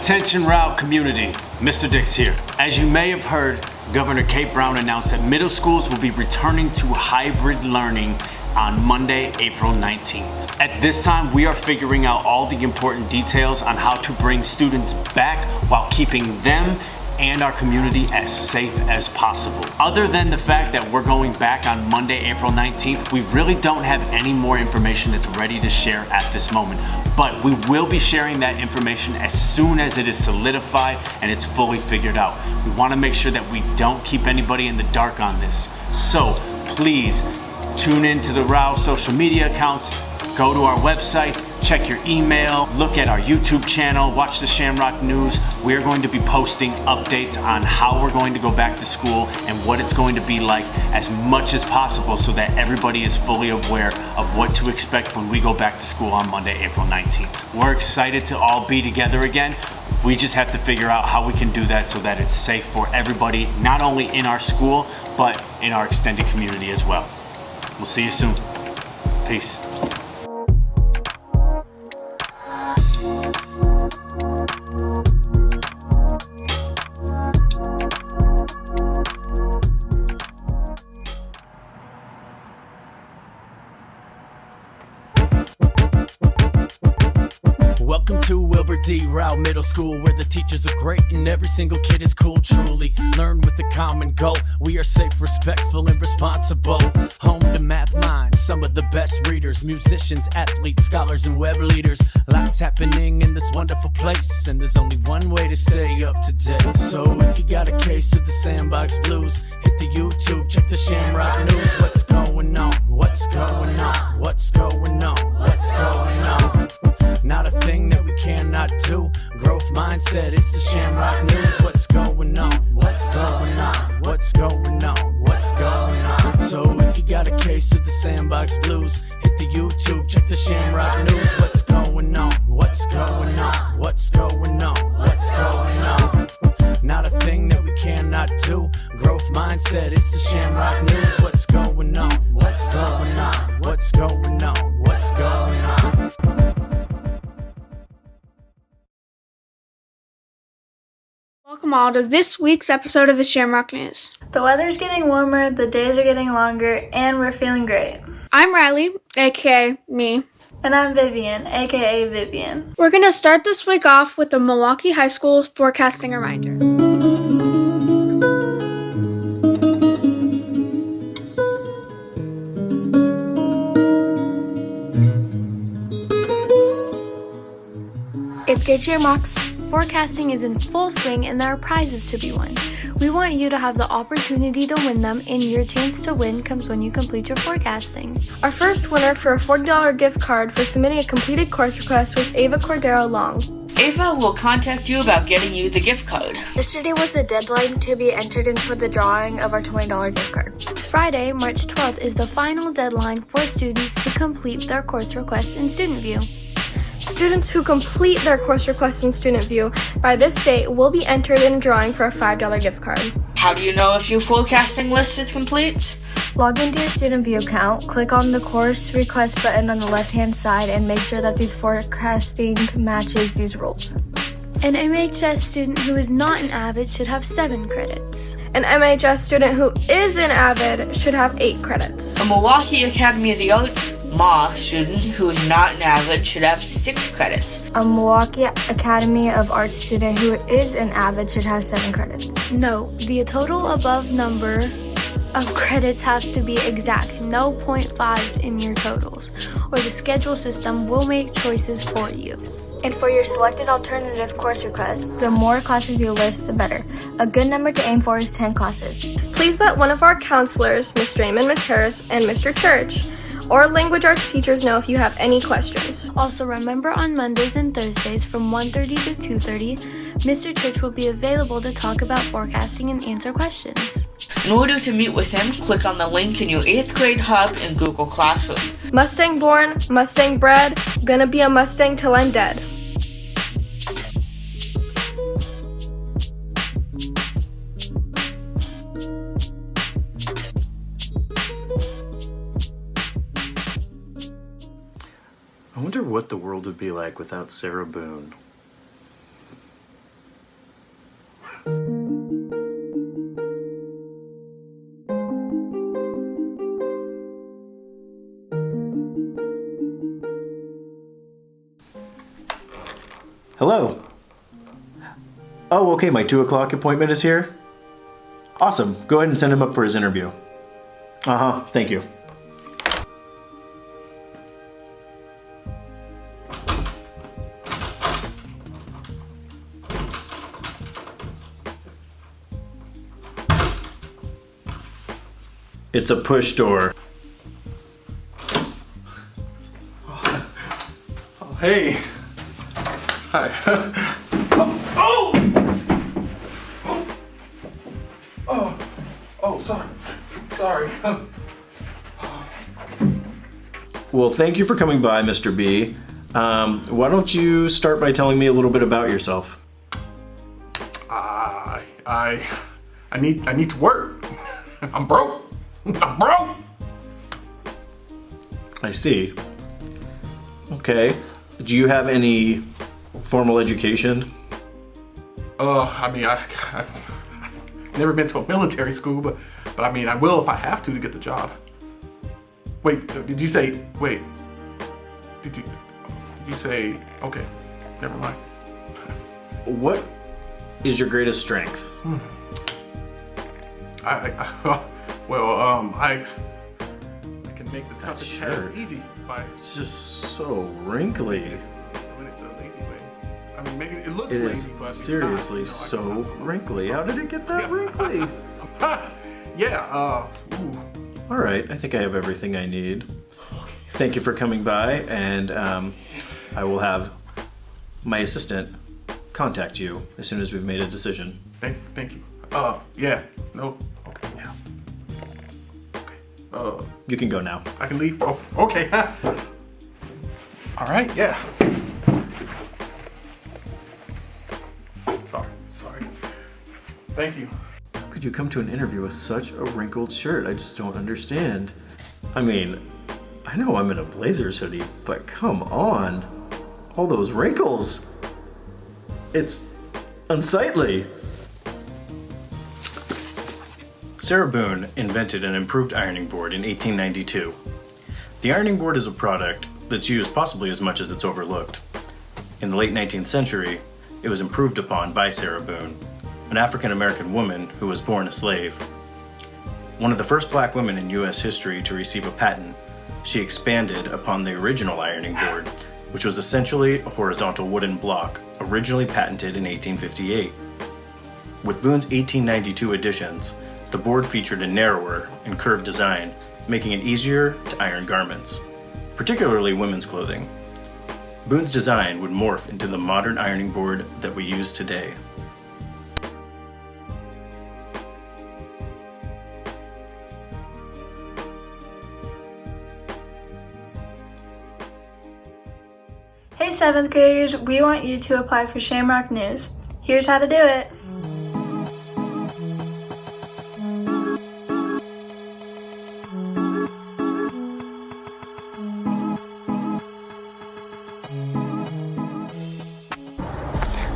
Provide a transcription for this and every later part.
Attention Rowe community, Mr. Dix here. As you may have heard, Governor Kate Brown announced that middle schools will be returning to hybrid learning on Monday, April 19th. At this time, we are figuring out all the important details on how to bring students back while keeping them and our community as safe as possible. Other than the fact that we're going back on Monday, April 19th, we really don't have any more information that's ready to share at this moment. But we will be sharing that information as soon as it is solidified and it's fully figured out. We want to make sure that we don't keep anybody in the dark on this. So please tune into the Rowe social media accounts, go to our website, check your email, look at our YouTube channel, watch the Shamrock News. We're going to be posting updates on how we're going to go back to school and what it's going to be like as much as possible so that everybody is fully aware of what to expect when we go back to school on Monday, April 19th. We're excited to all be together again. We just have to figure out how we can do that so that it's safe for everybody, not only in our school, but in our extended community as well. We'll see you soon. Peace. Welcome to Wilbur D. Rowe Middle School, where the teachers are great and every single kid is cool. Truly learn with the common goal. We are safe, respectful, and responsible. Home to math minds, some of the best readers, musicians, athletes, scholars, and web leaders. Lots happening in this wonderful place, and there's only one way to stay up to date. So if you got a case of the sandbox blues, hit the YouTube, check the Shamrock News. What's going on? What's going on? What's going on? What's going on? Not a thing that we cannot do. Growth mindset, it's the Shamrock News. What's going on? What's going on? What's going on? What's going on? So if you got a case of the sandbox blues, hit the YouTube, check the Shamrock News. What's going on? What's going on? What's going on? What's going on? Not a thing that we cannot do. Growth mindset, it's the Shamrock News. What's going on? What's going on? What's going on? What's going on? Welcome all to this week's episode of the Shamrock News. The weather's getting warmer, the days are getting longer, and we're feeling great. I'm Riley, aka me. And I'm Vivian, aka Vivian. We're going to start this week off with the Milwaukee High School forecasting reminder. It's Gate Shamrocks. Forecasting is in full swing and there are prizes to be won. We want you to have the opportunity to win them, and your chance to win comes when you complete your forecasting. Our first winner for a $40 gift card for submitting a completed course request was Ava Cordero Long. Ava will contact you about getting you the gift code. Yesterday was the deadline to be entered into the drawing of our $20 gift card. Friday, March 12th is the final deadline for students to complete their course request in Student View. Students who complete their course request in Student View by this date will be entered in a drawing for a $5 gift card. How do you know if your forecasting list is complete? Log into your Student View account, click on the course request button on the left-hand side, and make sure that these forecasting matches these rules. An MHS student who is not an AVID should have 7 credits. An MHS student who is an AVID should have 8 credits. A Milwaukee Academy of the Arts MA student who is not an AVID should have 6 credits. A Milwaukee Academy of Arts student who is an AVID should have 7 credits. No, the total above number of credits has to be exact, no 0.5s in your totals, or the schedule system will make choices for you. And for your selected alternative course requests, the more classes you list, the better. A good number to aim for is 10 classes. Please let one of our counselors, Ms. Raymond, Ms. Harris, and Mr. Church, or language arts teachers know if you have any questions. Also remember, on Mondays and Thursdays from 1:30 to 2:30, Mr. Church will be available to talk about forecasting and answer questions. In order to meet with him, click on the link in your 8th grade hub in Google Classroom. Mustang born, Mustang bred, gonna be a Mustang till I'm dead. I wonder what the world would be like without Sarah Boone. Hello. Oh, okay, my 2 o'clock appointment is here? Awesome. Go ahead and send him up for his interview. Thank you. It's a push door. Oh, hey. Hi. Sorry. Well, thank you for coming by, Mr. B. Why don't you start by telling me a little bit about yourself? I need to work. I'm broke. I see. Okay. Do you have any formal education? I've never been to a military school, but I mean, I will if I have to get the job. Wait, did you say, did you say, okay, never mind. What is your greatest strength? I can make the toughest task easy by It's just so wrinkly. doing it the lazy way. I mean, making it looks It lazy, is but it's seriously not, so wrinkly. How did it get that wrinkly? All right, I think I have everything I need. Thank you for coming by, and I will have my assistant contact you as soon as we've made a decision. Thank you. Yeah, no, okay, yeah. Okay, You can go now. I can leave? Oh, okay. All right, yeah. Sorry. Thank you. How could you come to an interview with such a wrinkled shirt? I just don't understand. I mean, I know I'm in a Blazers hoodie, but come on. All those wrinkles. It's unsightly. Sarah Boone invented an improved ironing board in 1892. The ironing board is a product that's used possibly as much as it's overlooked. In the late 19th century, it was improved upon by Sarah Boone, an African-American woman who was born a slave. One of the first black women in U.S. history to receive a patent, she expanded upon the original ironing board, which was essentially a horizontal wooden block, originally patented in 1858. With Boone's 1892 additions, the board featured a narrower and curved design, making it easier to iron garments, particularly women's clothing. Boone's design would morph into the modern ironing board that we use today. Hey 7th graders, we want you to apply for Shamrock News. Here's how to do it.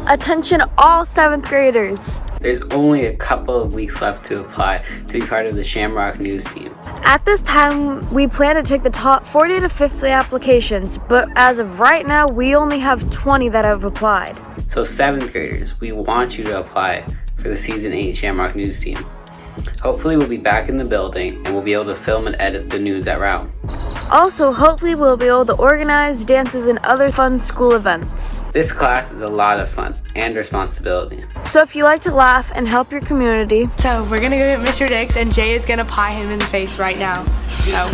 Attention all 7th graders. There's only a couple of weeks left to apply to be part of the Shamrock News team. At this time, we plan to take the top 40 to 50 applications, but as of right now, we only have 20 that have applied. So 7th graders, we want you to apply for the Season 8 Shamrock News team. Hopefully we'll be back in the building and we'll be able to film and edit the news at Rowe. Also, hopefully we'll be able to organize dances and other fun school events. This class is a lot of fun and responsibility. So if you like to laugh and help your community, So we're gonna go get Mr. Dix and Jay is gonna pie him in the face right now. So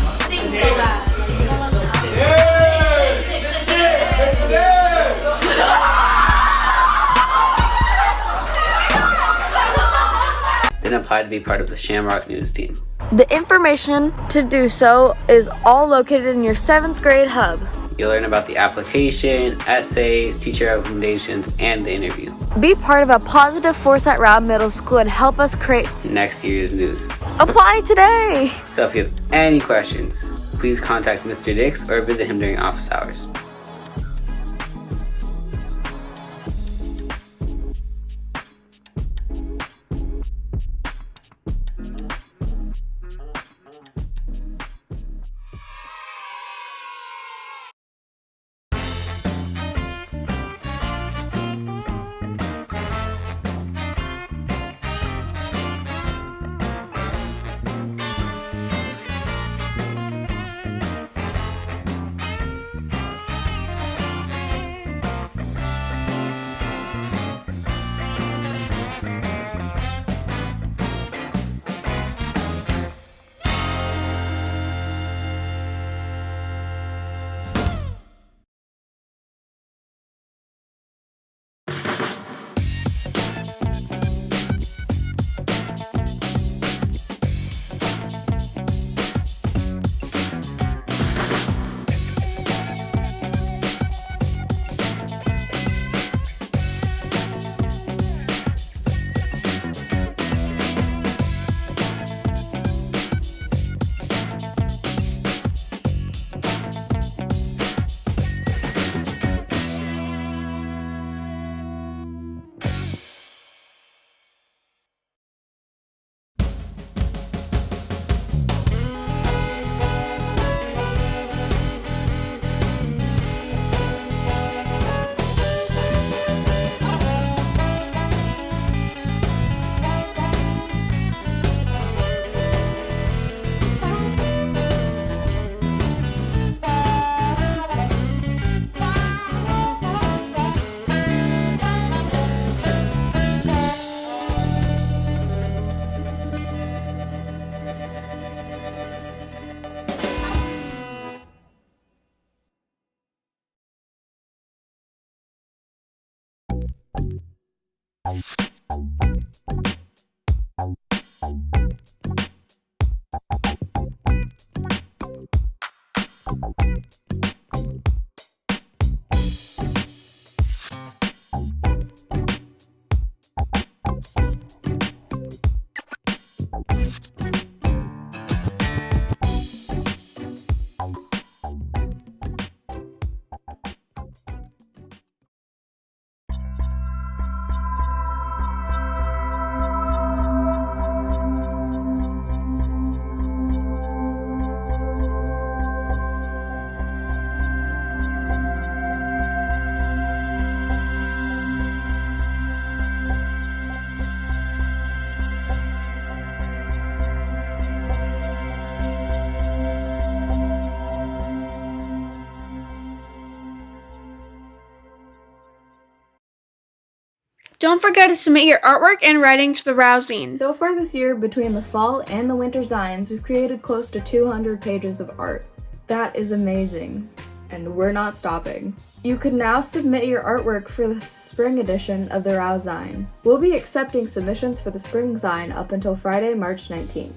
Then apply to be part of the Shamrock News team. the information to do so is all located in your 7th grade hub. You'll learn about the application, essays, teacher recommendations, and the interview. Be part of a positive force at Rowe Middle School and help us create Next year's news. Apply today! So if you have any questions, please contact Mr. Dix or visit him during office hours. Don't forget to submit your artwork and writing to the Rowe zine. So far this year, between the fall and the winter zines, we've created close to 200 pages of art. That is amazing, and we're not stopping. You can now submit your artwork for the spring edition of the Rowe zine. We'll be accepting submissions for the spring zine up until Friday, March 19th,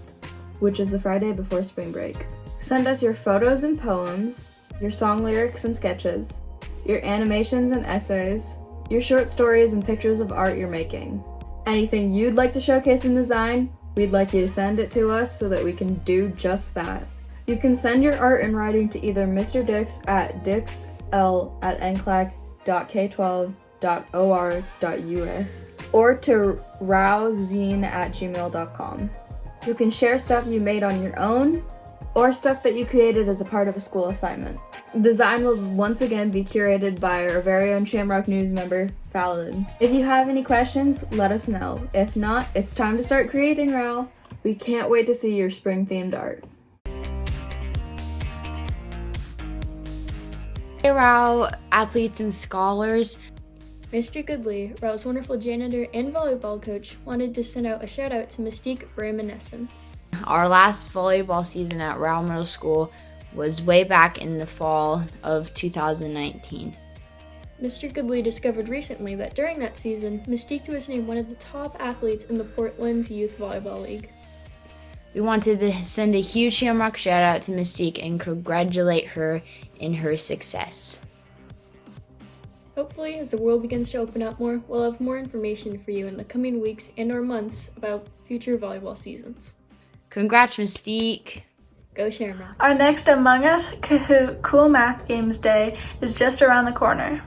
which is the Friday before spring break. Send us your photos and poems, your song lyrics and sketches, your animations and essays, your short stories and pictures of art you're making. Anything you'd like to showcase in the zine, we'd like you to send it to us so that we can do just that. You can send your art and writing to either Mr. Dix at dixl@nclac.k12.or.us or to rowzine@gmail.com. You can share stuff you made on your own or stuff that you created as a part of a school assignment. The zine will once again be curated by our very own Shamrock News member, Fallon. If you have any questions, let us know. If not, it's time to start creating, Rowe. We can't wait to see your spring-themed art. Hey Rowe, athletes and scholars. Mr. Goodley, Rowe's wonderful janitor and volleyball coach, wanted to send out a shout out to Mystique Bramanessen. Our last volleyball season at Rowe Middle School was way back in the fall of 2019. Mr. Goodley discovered recently that during that season, Mystique was named one of the top athletes in the Portland Youth Volleyball League. We wanted to send a huge Shamrock shout out to Mystique and congratulate her in her success. Hopefully, as the world begins to open up more, we'll have more information for you in the coming weeks and or months about future volleyball seasons. Congrats, Mystique. Go Shamrock. Our next Among Us Kahoot Cool Math Games Day is just around the corner.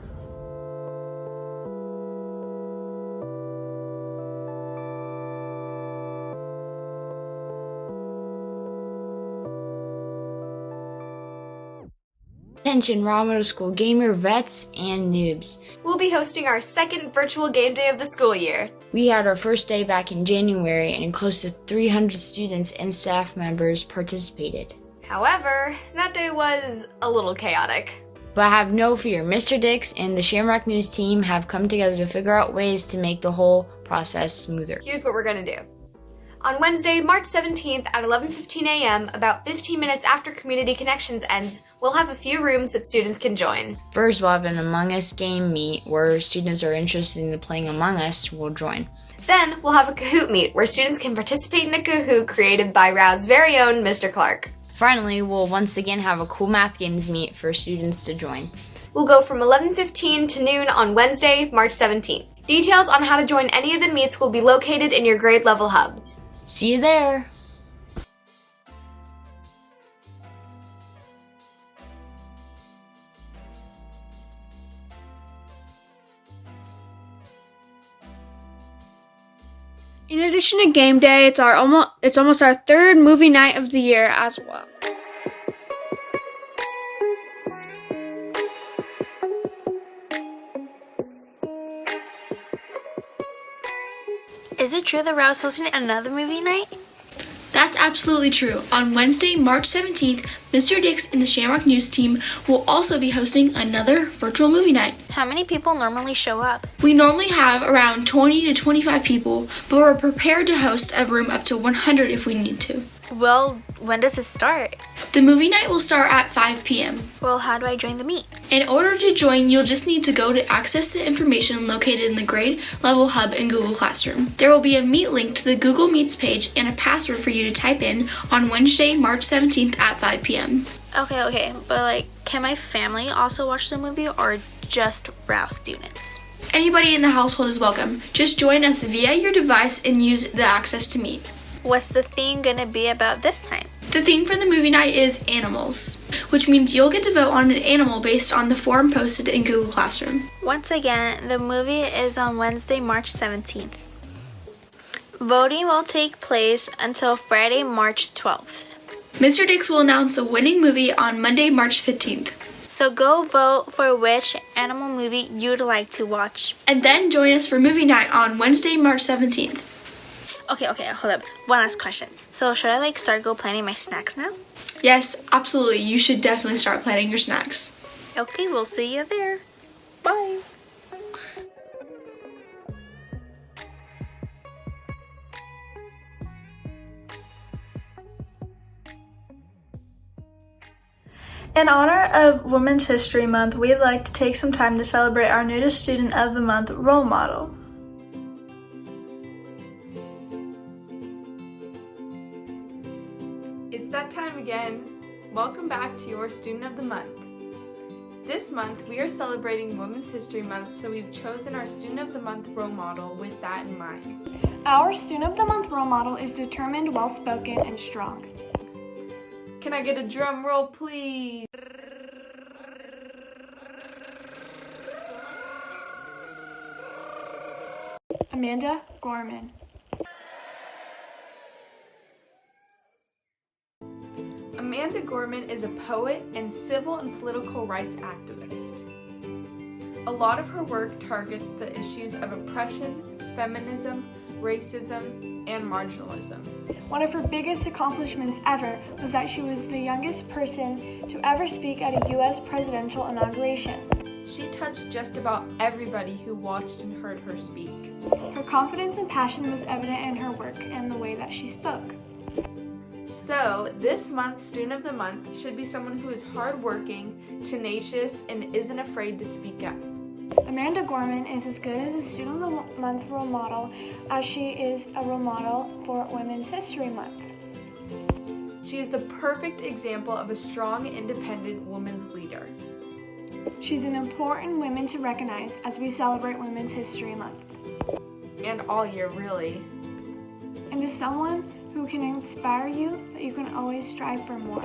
Attention Rowe Middle School gamer vets and noobs. We'll be hosting our second virtual game day of the school year. We had our first day back in January and close to 300 students and staff members participated. However, that day was a little chaotic. But have no fear, Mr. Dix and the Shamrock News team have come together to figure out ways to make the whole process smoother. Here's what we're gonna do. On Wednesday, March 17th at 11:15 a.m., about 15 minutes after Community Connections ends, we'll have a few rooms that students can join. First, we'll have an Among Us game meet where students are interested in playing Among Us will join. Then, we'll have a Kahoot meet where students can participate in a Kahoot created by Rowe's very own Mr. Clark. Finally, we'll once again have a cool math games meet for students to join. We'll go from 11:15 to noon on Wednesday, March 17th. Details on how to join any of the meets will be located in your grade level hubs. See you there! In addition to game day, it's almost our third movie night of the year as well. Is it true that Rowe's hosting another movie night? That's absolutely true. On Wednesday, March 17th, Mr. Dix and the Shamrock News team will also be hosting another virtual movie night. How many people normally show up? We normally have around 20 to 25 people, but we're prepared to host a room up to 100 if we need to. Well, when does it start? The movie night will start at 5 p.m. Well, how do I join the meet? In order to join, you'll just need to go to access the information located in the Grade Level Hub in Google Classroom. There will be a Meet link to the Google Meets page and a password for you to type in on Wednesday, March 17th at 5 p.m. Okay, but can my family also watch the movie or just Rowe students? Anybody in the household is welcome. Just join us via your device and use the access to Meet. What's the theme gonna be about this time? The theme for the movie night is animals, which means you'll get to vote on an animal based on the form posted in Google Classroom. Once again, the movie is on Wednesday, March 17th. Voting will take place until Friday, March 12th. Mr. Dix will announce the winning movie on Monday, March 15th. So go vote for which animal movie you'd like to watch. And then join us for movie night on Wednesday, March 17th. Okay, hold up. One last question. So should I start planning my snacks now? Yes, absolutely. You should definitely start planning your snacks. Okay, we'll see you there. Bye. In honor of Women's History Month, we'd like to take some time to celebrate our newest Student of the Month role model. It's that time again. Welcome back to your Student of the Month. This month, we are celebrating Women's History Month, so we've chosen our Student of the Month role model with that in mind. Our Student of the Month role model is determined, well-spoken, and strong. Can I get a drum roll, please? Amanda Gorman. Amanda Gorman is a poet and civil and political rights activist. A lot of her work targets the issues of oppression, feminism, racism, and marginalism. One of her biggest accomplishments ever was that she was the youngest person to ever speak at a U.S. presidential inauguration. She touched just about everybody who watched and heard her speak. Her confidence and passion was evident in her work and the way that she spoke. So, this month's Student of the Month should be someone who is hardworking, tenacious, and isn't afraid to speak up. Amanda Gorman is as good as a Student of the Month role model as she is a role model for Women's History Month. She is the perfect example of a strong, independent woman's leader. She's an important woman to recognize as we celebrate Women's History Month. And all year, really. And is someone who can inspire you that you can always strive for more.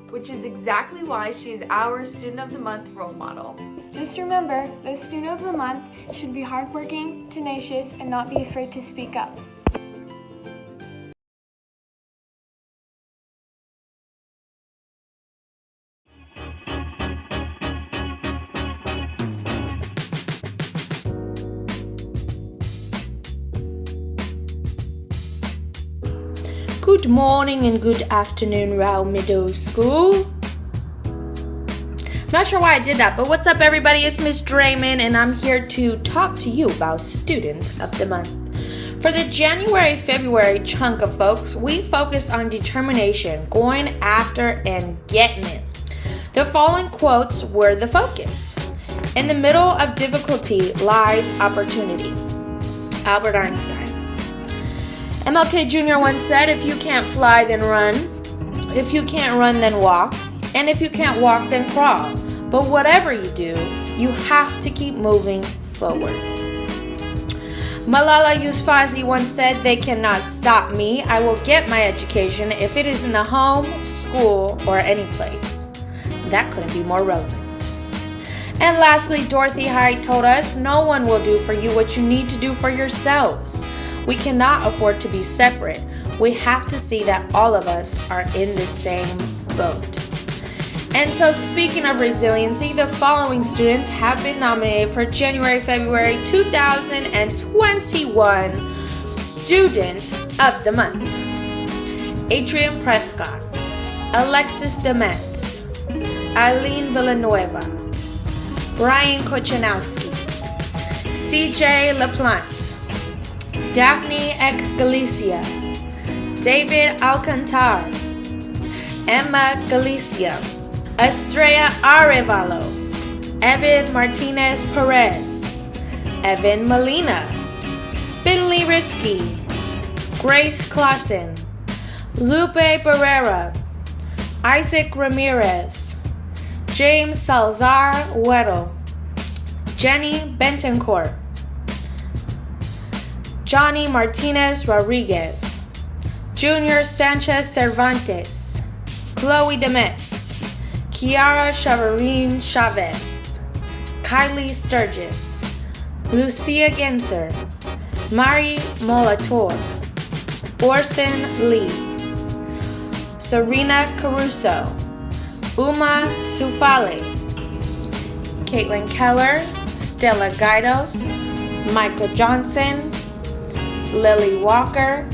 Which is exactly why she is our Student of the Month role model. Just remember, the Student of the Month should be hardworking, tenacious, and not be afraid to speak up. Good morning and good afternoon, Rowe Middle School. Not sure why I did that, but what's up, everybody? It's Miss Draymond, and I'm here to talk to you about Student of the Month. For the January-February chunk of folks, we focused on determination, going after and getting it. The following quotes were the focus. In the middle of difficulty lies opportunity. Albert Einstein. MLK Jr. once said, if you can't fly, then run. If you can't run, then walk. And if you can't walk, then crawl. But whatever you do, you have to keep moving forward. Malala Yousafzai once said, they cannot stop me. I will get my education if it is in the home, school, or any place. That couldn't be more relevant. And lastly, Dorothy Height told us, no one will do for you what you need to do for yourselves. We cannot afford to be separate. We have to see that all of us are in the same boat. And so, speaking of resiliency, the following students have been nominated for January-February 2021 Student of the Month. Adrian Prescott, Alexis Demets, Eileen Villanueva, Brian Kochanowski, CJ LaPlante, Daphne Ekgalicia, David Alcantar, Emma Galicia, Estrella Arevalo, Evan Martinez Perez, Evan Molina, Finley Risky, Grace Clausen, Lupe Barrera, Isaac Ramirez, James Salazar Huero, Jenny Bentoncourt, Johnny Martinez Rodriguez, Junior Sanchez Cervantes, Chloe Demetz, Kiara Chavarin Chavez, Kylie Sturgis, Lucia Genser, Mari Molator, Orson Lee, Serena Caruso, Uma Sufale, Caitlin Keller, Stella Guidos, Micah Johnson, Lily Walker,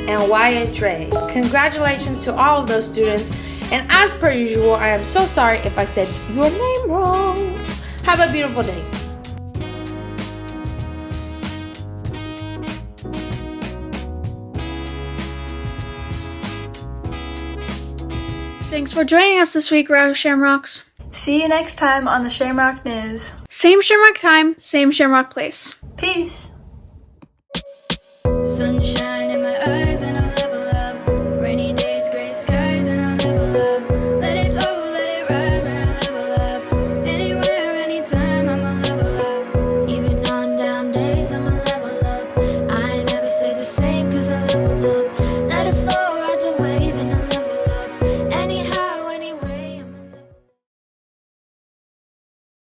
and Wyatt Dre. Congratulations to all of those students, and as per usual, I am so sorry if I said your name wrong. Have a beautiful day. Thanks for joining us this week, Rowe Shamrocks. See you next time on the Shamrock News. Same Shamrock time, same Shamrock place. Peace. Sunshine.